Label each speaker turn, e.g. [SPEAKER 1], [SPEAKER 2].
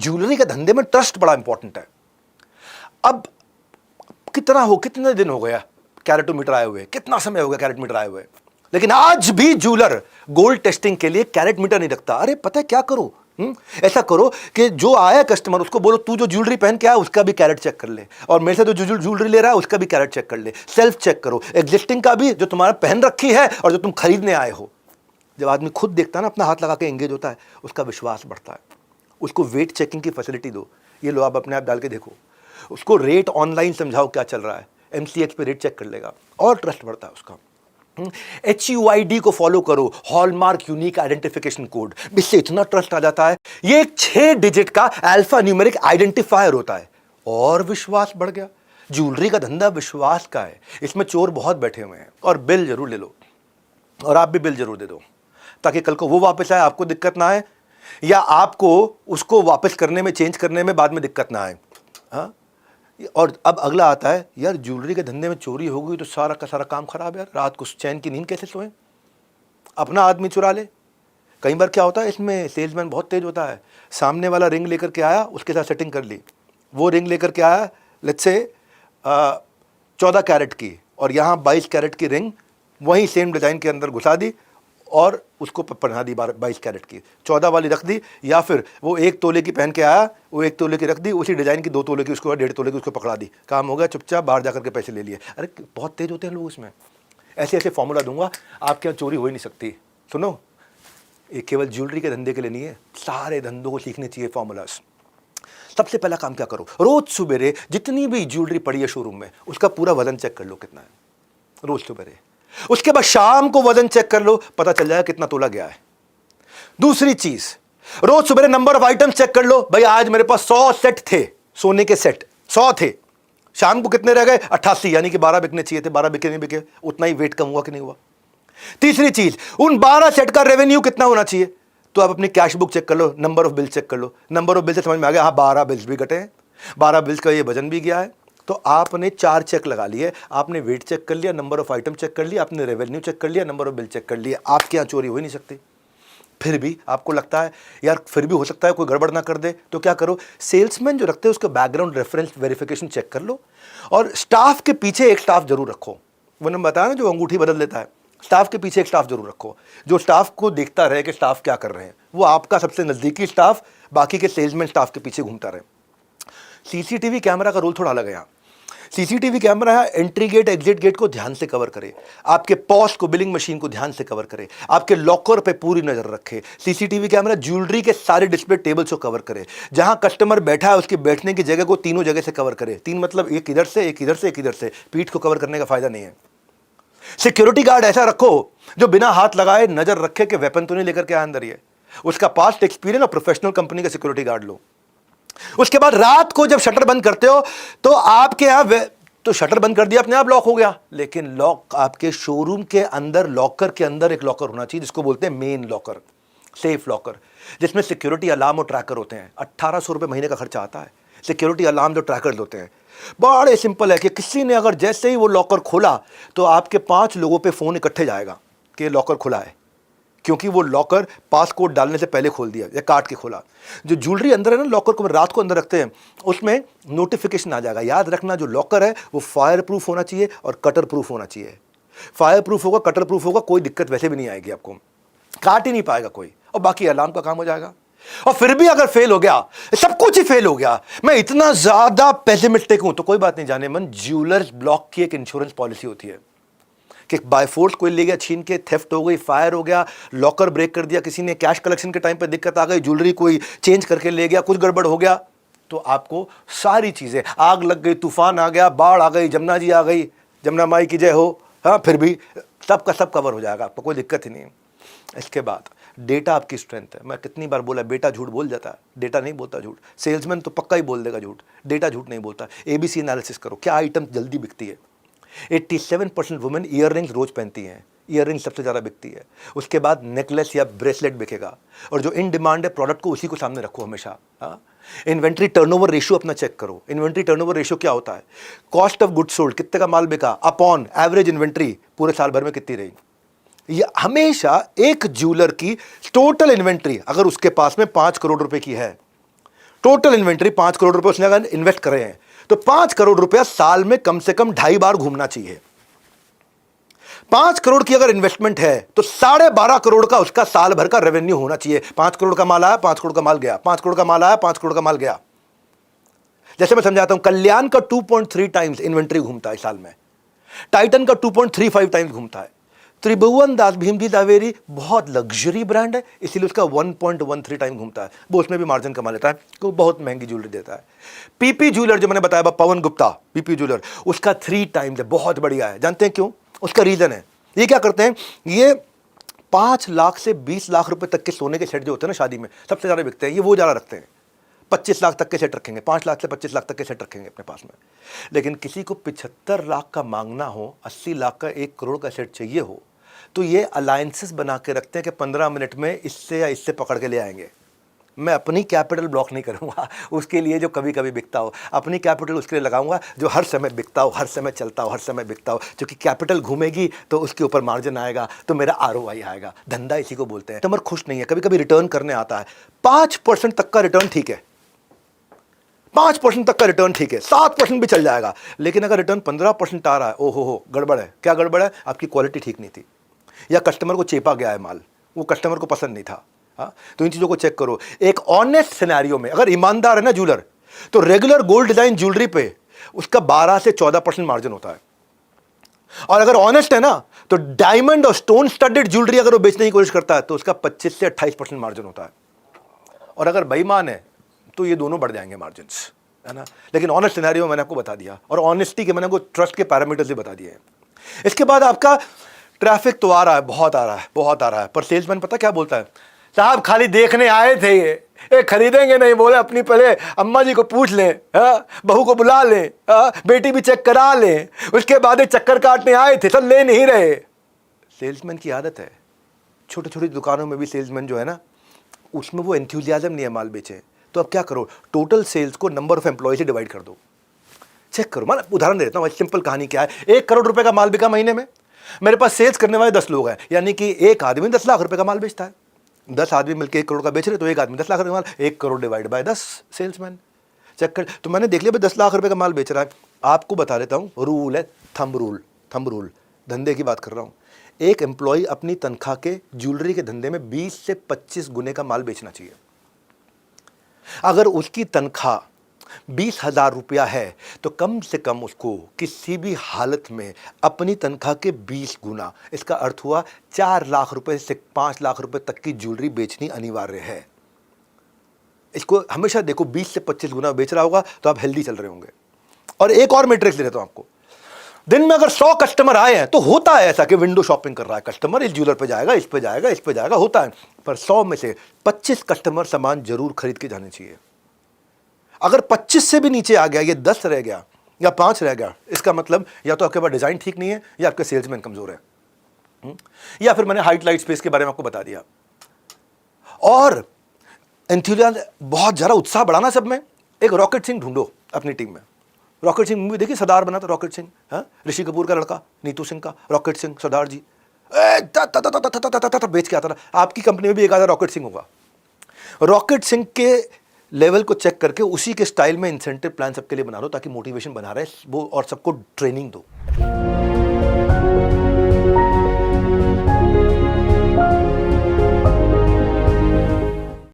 [SPEAKER 1] Jewellery के धंधे में ट्रस्ट बड़ा इंपॉर्टेंट है। अब कितने दिन हो गया कैरेटोमीटर आए हुए, कितना समय हो गया कैरेटमीटर आए हुए, लेकिन आज भी ज्वेलर गोल्ड टेस्टिंग के लिए कैरेट मीटर नहीं रखता। अरे पता है क्या करो, ऐसा करो कि जो आया कस्टमर उसको बोलो तू जो ज्वेलरी पहन के आया उसका भी कैरेट चेक कर ले, और मेरे से जो ज्वेलरी ले रहा है उसका भी कैरेट चेक कर ले। सेल्फ चेक करो, एग्जिस्टिंग का भी, जो तुम्हारा पहन रखी है और जो तुम खरीदने आए हो। जब आदमी खुद देखता है ना, अपना हाथ लगा के एंगेज होता है, उसका विश्वास बढ़ता है। उसको वेट चेकिंग की फैसिलिटी दो, ये लो आप अपने आप डाल के देखो, उसको रेट ऑनलाइन समझाओ क्या चल रहा है, MCX पे रेट चेक कर लेगा और ट्रस्ट बढ़ता है उसका। HUID को फॉलो करो, हॉलमार्क यूनिक आइडेंटिफिकेशन कोड, इससे इतना ट्रस्ट आ जाता है। ये एक 6 डिजिट का अल्फा न्यूमेरिक आइडेंटिफायर होता है और विश्वास बढ़ गया। ज्वेलरी का धंधा विश्वास का है, इसमें चोर बहुत बैठे हुए हैं। और बिल जरूर ले लो, और आप भी बिल जरूर दे दो, ताकि कल को वो वापस आए, आपको दिक्कत ना आए, या आपको उसको वापस करने में, चेंज करने में बाद में दिक्कत ना आए। हाँ, और अब अगला आता है, यार ज्वेलरी के धंधे में चोरी हो गई तो सारा का सारा काम खराब है यार, रात को चैन की नींद कैसे सोएं, अपना आदमी चुरा ले। कई बार क्या होता है, इसमें सेल्समैन बहुत तेज होता है, सामने वाला रिंग लेकर के आया, उसके साथ सेटिंग कर ली, वो रिंग लेकर के आया लेट्स से 14 कैरेट की, और यहाँ 22 कैरेट की रिंग वहीं सेम डिज़ाइन के अंदर घुसा दी और उसको पहना दी 22 कैरेट की, 14 वाली रख दी, या फिर वो 1 तोले की पहन के आया, वो 1 तोले की रख दी, उसी डिज़ाइन की 2 तोले की उसको, 1.5 तोले की उसको पकड़ा दी, काम हो गया, चुपचाप बाहर जाकर के पैसे ले लिए। अरे बहुत तेज होते हैं लोग इसमें। ऐसे ऐसे फॉर्मूला दूंगा, आपके यहाँ चोरी हो ही नहीं सकती। सुनो, ये केवल ज्वेलरी के धंधे के लिए नहीं है, सारे धंधों को सीखने चाहिए फॉर्मूलाज। सबसे पहला काम क्या करो, रोज सुबेरे जितनी भी ज्वेलरी पड़ी है शोरूम में उसका पूरा वजन चेक कर लो कितना है, रोज सुबेरे। उसके बाद शाम को वजन चेक कर लो, पता चल जाएगा कितना तोला गया है। दूसरी चीज, रोज सुबह नंबर ऑफ आइटम्स चेक कर लो, भाई आज मेरे पास 100 सेट थे, सोने के सेट 100 थे, शाम को कितने रह गए, 88, यानी कि 12 बिकने चाहिए थे, 12 बिके नहीं बिके, उतना ही वेट कम हुआ कि नहीं हुआ। तीसरी चीज, उन 12 सेट का रेवेन्यू कितना होना चाहिए, तो आप अपनी कैश बुक चेक कर लो, नंबर ऑफ बिल चेक कर लो, नंबर ऑफ बिल से समझ में आ गया, हाँ 12 बिल्स भी घटे हैं, 12 बिल्स का ये वजन भी गया है। तो आपने 4 चेक लगा लिए, आपने वेट चेक कर लिया, नंबर ऑफ आइटम चेक कर लिया, आपने रेवेन्यू चेक कर लिया, नंबर ऑफ बिल चेक कर लिया, आपके यहाँ चोरी हो ही नहीं सकती। फिर भी आपको लगता है यार फिर भी हो सकता है कोई गड़बड़ ना कर दे, तो क्या करो, सेल्समैन जो रखते हैं उसका बैकग्राउंड रेफरेंस वेरिफिकेशन चेक कर लो, और स्टाफ के पीछे एक स्टाफ जरूर रखो। मैंने बताया ना, जो अंगूठी बदल देता है, स्टाफ के पीछे एक स्टाफ जरूर रखो, जो स्टाफ को देखता रहे कि स्टाफ क्या कर रहे हैं, वो आपका सबसे नजदीकी स्टाफ, बाकी के सेल्समैन स्टाफ के पीछे घूमता रहे। CCTV कैमरा का रोल थोड़ा अलग है यहाँ। CCTV कैमरा है, एंट्री गेट एग्जिट गेट को ध्यान से कवर करे, आपके पॉस को, बिलिंग मशीन को ध्यान से कवर करे, आपके लॉकर पे पूरी नजर रखे। CCTV कैमरा ज्वेलरी के सारे डिस्प्ले टेबल्स को कवर करे, जहां कस्टमर बैठा है उसकी बैठने की जगह को तीनों जगह से कवर करे। 3 मतलब एक इधर से, एक इधर से, एक इधर से, पीठ को कवर करने का फायदा नहीं है। सिक्योरिटी गार्ड ऐसा रखो जो बिना हाथ लगाए नजर रखे कि वेपन तो नहीं लेकर के आया अंदर, ये उसका पास्ट एक्सपीरियंस और प्रोफेशनल कंपनी का सिक्योरिटी गार्ड लो। उसके बाद रात को जब शटर बंद करते हो तो आपके यहां तो शटर बंद कर दिया, अपने आप लॉक हो गया, लेकिन लॉक आपके शोरूम के अंदर, लॉकर के अंदर एक लॉकर होना चाहिए जिसको बोलते हैं मेन लॉकर, सेफ लॉकर, जिसमें सिक्योरिटी अलार्म और ट्रैकर होते हैं। 1800 रुपये महीने का खर्चा आता है सिक्योरिटी अलार्म जो ट्रैकर होते हैं। बड़े सिंपल है कि किसी ने अगर जैसे ही वो लॉकर खोला तो आपके 5 लोगों पे फोन इकट्ठे जाएगा कि लॉकर खुला है, क्योंकि वो लॉकर पासकोड डालने से पहले खोल दिया या काट के खोला। जो ज्वेलरी अंदर है ना, लॉकर को रात को अंदर रखते हैं, उसमें नोटिफिकेशन आ जाएगा। याद रखना, जो लॉकर है वो फायर प्रूफ होना चाहिए और कटर प्रूफ होना चाहिए। फायर प्रूफ होगा, कटर प्रूफ होगा, कोई दिक्कत वैसे भी नहीं आएगी, आपको काट ही नहीं पाएगा कोई, और बाकी अलार्म का काम हो जाएगा। और फिर भी अगर फेल हो गया, सब कुछ ही फेल हो गया, मैं इतना ज्यादा पेसिमिस्टिक हूं, तो कोई बात नहीं, जाने मन ज्वेलर्स ब्लॉक की एक इंश्योरेंस पॉलिसी होती है कि बाय फोर्स कोई ले गया, छीन के, थेफ्ट हो गई, फायर हो गया, लॉकर ब्रेक कर दिया किसी ने, कैश कलेक्शन के टाइम पे दिक्कत आ गई, ज्वेलरी कोई चेंज करके ले गया, कुछ गड़बड़ हो गया, तो आपको सारी चीजें, आग लग गई, तूफान आ गया, बाढ़ आ गई, जमुना जी आ गई, जमुना माई की जय हो, हाँ, फिर भी सब का सब कवर हो जाएगा, आपको कोई दिक्कत ही नहीं। इसके बाद डेटा आपकी स्ट्रेंथ है। मैं कितनी बार बोला, बेटा झूठ बोल जाता है, डेटा नहीं बोलता झूठ। सेल्समैन तो पक्का ही बोल देगा झूठ, डेटा झूठ नहीं बोलता। ABC एनालिसिस करो, क्या आइटम जल्दी बिकती है। 87% वुमेन ईयर रिंग्स रोज पहनती हैं, ईयर रिंग सबसे ज़्यादा बिकती है। उसके बाद नेकलेस या ब्रेसलेट बिकेगा, और जो इन डिमांड है प्रोडक्ट को उसी को सामने रखो हमेशा। हाँ, इन्वेंट्री टर्नओवर रेशियो अपना चेक करो। इन्वेंट्री टर्नओवर रेशियो क्या होता है, कॉस्ट ऑफ गुड्स सोल्ड, कितने का माल बिका, अपॉन एवरेज इन्वेंट्री पूरे साल भर में कितनी रही। ये हमेशा एक ज्वेलर की टोटल इन्वेंट्री, अगर उसके पास में 5 करोड़ रुपए की है, टोटल इन्वेंट्री 5 करोड़ रुपए उसने अगर इन्वेस्ट करे हैं तो 5 करोड़ रुपया साल में कम से कम 2.5 बार घूमना चाहिए। 5 करोड़ की अगर इन्वेस्टमेंट है तो 12.5 करोड़ का उसका साल भर का रेवेन्यू होना चाहिए। 5 करोड़ का माल आया, 5 करोड़ का माल गया, 5 करोड़ का माल आया, 5 करोड़ का माल गया। जैसे मैं समझाता हूं, कल्याण का 2.3 टाइम्स इन्वेंट्री घूमता है साल में, टाइटन का 2.35 टाइम्स घूमता है। त्रिभुवन दास भीमजी दावेरी बहुत लग्जरी ब्रांड है, इसीलिए उसका 1.13 टाइम घूमता है। वो उसमें भी मार्जिन कमा लेता है, वो बहुत महंगी ज्वेलरी देता है। पीपी ज्वेलर जो मैंने बताया, पवन गुप्ता पीपी ज्वेलर, उसका 3 टाइम्स है, बहुत बढ़िया है। जानते हैं क्यों? उसका रीजन है, ये क्या करते हैं, ये 5 लाख से 20 लाख रुपए तक के सोने के सेट जो होते हैं ना शादी में सबसे ज्यादा बिकते हैं, ये वो ज्यादा रखते हैं। 25 लाख तक के सेट रखेंगे, 5 लाख से 25 लाख तक के सेट रखेंगे अपने पास में। लेकिन किसी को 75 लाख का मांगना हो, 80 लाख का, 1 करोड़ का सेट चाहिए हो, तो ये अलायंसेस बना के रखते हैं कि 15 मिनट में इससे या इससे पकड़ के ले आएंगे। मैं अपनी कैपिटल ब्लॉक नहीं करूंगा उसके लिए जो कभी कभी बिकता हो, अपनी कैपिटल उसके लिए लगाऊंगा जो हर समय बिकता हो, हर समय चलता हो, हर समय बिकता हो। क्योंकि कैपिटल घूमेगी तो उसके ऊपर मार्जिन आएगा, तो मेरा ROI आएगा। धंधा इसी को बोलते हैं। कस्टमर खुश नहीं है, कभी कभी रिटर्न करने आता है, 5% तक का रिटर्न ठीक है, 5% तक का रिटर्न ठीक है, 7% भी चल जाएगा। लेकिन अगर रिटर्न 15% आ रहा है, ओहो हो, गड़बड़ है। क्या गड़बड़ है? आपकी क्वालिटी ठीक नहीं थी, या कस्टमर को चेपा गया है माल, वो कस्टमर को पसंद नहीं था। हाँ, तो इन चीजों को चेक करो। एक ऑनेस्ट सिनेरियो में अगर ईमानदार है ना ज्वेलर, तो रेगुलर गोल्ड डिजाइन ज्वेलरी पे उसका 12 से 14% मार्जिन होता है। और अगर ऑनेस्ट है ना, तो डायमंड और स्टोन स्टडेड ज्वेलरी अगर वो बेचने की कोशिश करता है तो उसका 25 से 28% मार्जिन होता है। और अगर बेईमान है तो ये दोनों बढ़ जाएंगे मार्जिन, है ना। लेकिन ऑनेस्ट सिनेरियो मैंने आपको बता दिया, और ऑनेस्टी के मैंने आपको ट्रस्ट के पैरामीटर्स भी बता दिए हैं। इसके बाद आपका ट्रैफिक तो आ रहा है, बहुत आ रहा है, बहुत आ रहा है, पर सेल्समैन पता क्या बोलता है, साहब खाली देखने आए थे, ये खरीदेंगे नहीं। बोले अपनी पहले अम्मा जी को पूछ लें, बहू को बुला लें, बेटी भी चेक करा लें, उसके बाद चक्कर काटने आए थे, सब ले नहीं रहे। सेल्समैन की आदत है, छोटी छोटी दुकानों में भी सेल्समैन जो है ना, उसमें वो एंथुजियाज्म नहीं है माल बेचे। तो अब क्या करो, टोटल सेल्स को नंबर ऑफ एम्प्लॉय से डिवाइड कर दो, चेक करो। मैं उदाहरण दे देता हूँ, सिंपल कहानी क्या है। 1 करोड़ रुपए का माल बिका महीने में, मेरे पास सेल्स करने वाले 10 लोग हैं, यानी कि एक आदमी 10 लाख रुपए का माल बेचता है। 10 आदमी मिलकर 1 करोड़ का बेच रहे, तो एक आदमी 10 लाख रुपए का माल, 1 crore divide by 10 salesman, check कर। तो मैंने देख लिया भाई 10 लाख रुपए का माल बेच रहा है। आपको बता देता हूं, रूल है, थंब रूल, धंधे की बात कर रहा हूं। एक एम्प्लॉय अपनी तनख्वाह के ज्वेलरी के धंधे में 20 से 25 गुने का माल बेचना चाहिए। अगर उसकी तनख्वाह 20,000 रुपया है तो कम से कम उसको किसी भी हालत में अपनी तनख्वाह के 20 गुना, इसका अर्थ हुआ 4 लाख रुपए से 5 लाख रुपए तक की ज्वेलरी बेचनी अनिवार्य है। इसको हमेशा देखो, 20 से 25 गुना बेच रहा होगा तो आप हेल्दी चल रहे होंगे। और एक और मैट्रिक्स दे देता हूं आपको, दिन में अगर 100 कस्टमर आए हैं तो होता है ऐसा कि विंडो शॉपिंग कर रहा है कस्टमर, इस ज्वेलर पे जाएगा, इस पे जाएगा, इस पे जाएगा, होता है। पर 100 में से 25 कस्टमर सामान जरूर खरीद के जाने चाहिए। अगर 25 से भी नीचे आ गया, ये 10 रह गया या 5 रह गया, इसका मतलब या तो आपके पास डिजाइन ठीक नहीं है, या आपके सेल्समैन कमजोर है, या फिर मैंने हाइट लाइट स्पेस के बारे में आपको बता दिया। और एंथुसियाज्म, बहुत जरा उत्साह बढ़ाना सब में। एक रॉकेट सिंह ढूंढो अपनी टीम में। रॉकेट सिंह मूवी देखिए, सरदार बना था रॉकेट सिंह, ऋषि कपूर का लड़का, नीतू सिंह का, रॉकेट सिंह सरदार जी बेच के आता था। आपकी कंपनी में भी एक आधा रॉकेट सिंह होगा। रॉकेट सिंह के लेवल को चेक करके उसी के स्टाइल में इंसेंटिव प्लान सबके लिए बना लो, ताकि मोटिवेशन बना रहे वो, और सबको ट्रेनिंग दो।